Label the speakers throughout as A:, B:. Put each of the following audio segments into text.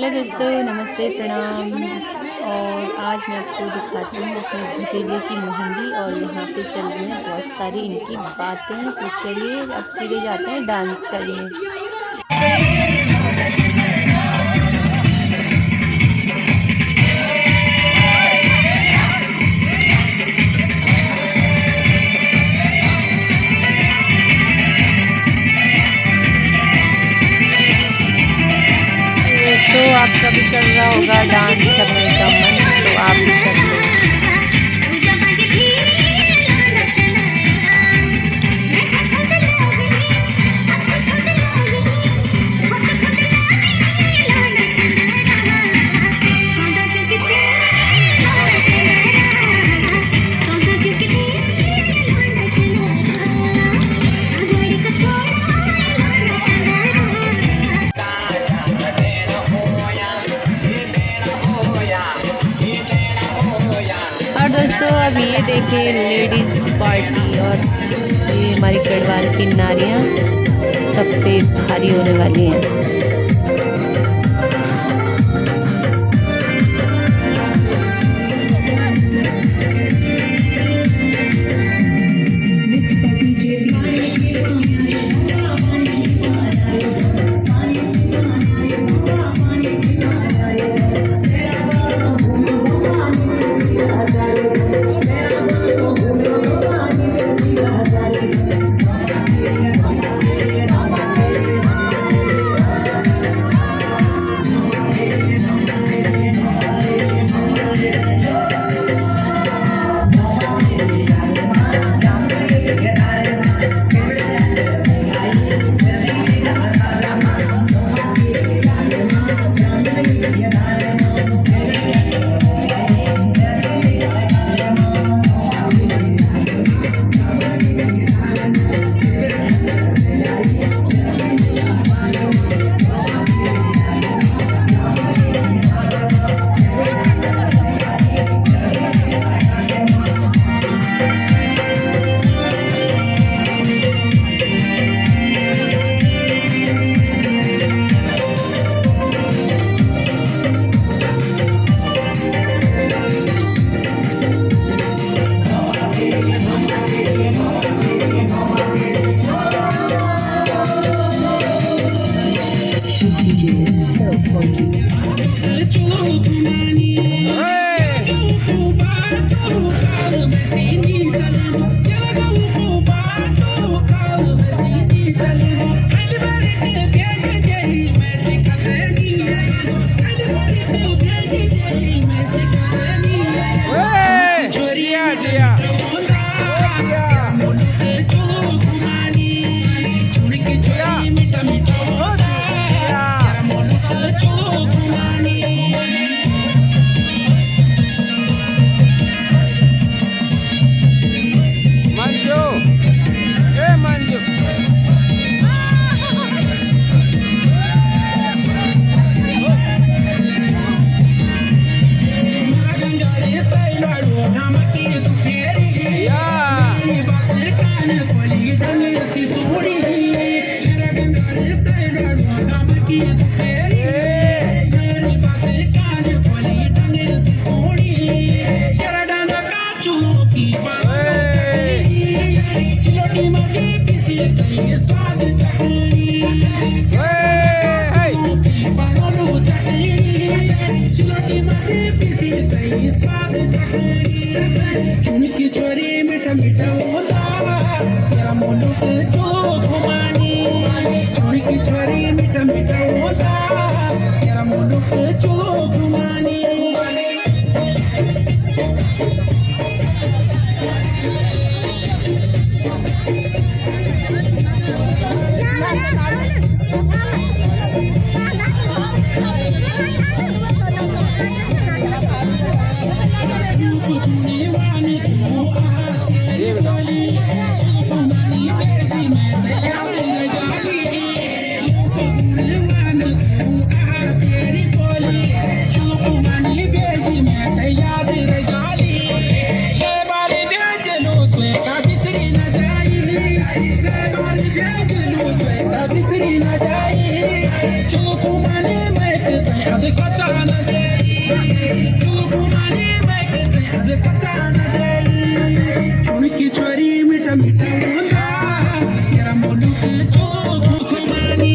A: Hello दोस्तों, नमस्ते, प्रणाम। और आज मैं आपको दिखाती हूँ अपने भतीजे की मेहंदी। और यहाँ पे चल रही हैं बहुत सारी इनकी बातें। तो चलिए अब सीधे जाते हैं डांस करने। दोस्तों, आपका भी कर रहा होगा डांस करने का मन, तो आप भी कर लो। और दोस्तों, अब ये देखें लेडीज़ पार्टी। और ये हमारी गढ़वाल की नारियाँ सब पे भारी होने वाली हैं।
B: चुनकी चोरी मीठा मीठा होता तेरा मोनू के जो घुमानी चुनकी चोरी मीठा मीठा होता तेरा मोनू के जो घुमानी मिठा मिठा होंदा तेरा मुलुक जो घुमानी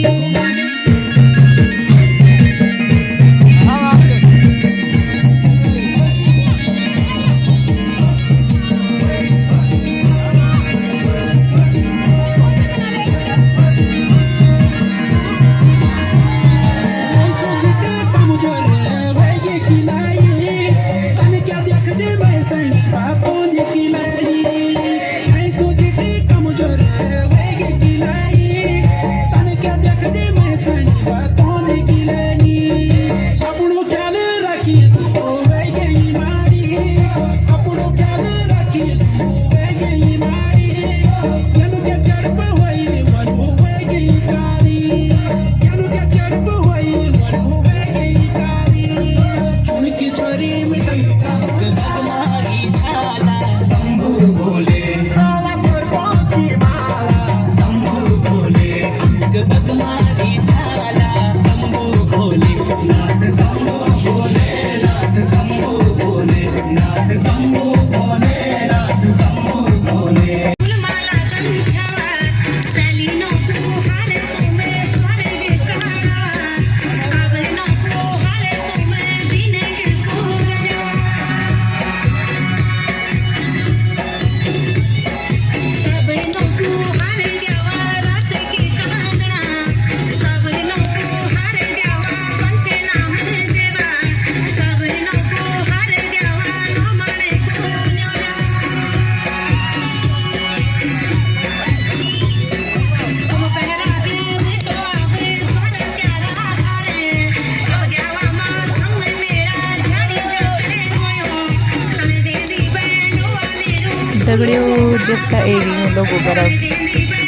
A: दगड़ियों देखता एवी हूँ लोगों पर अब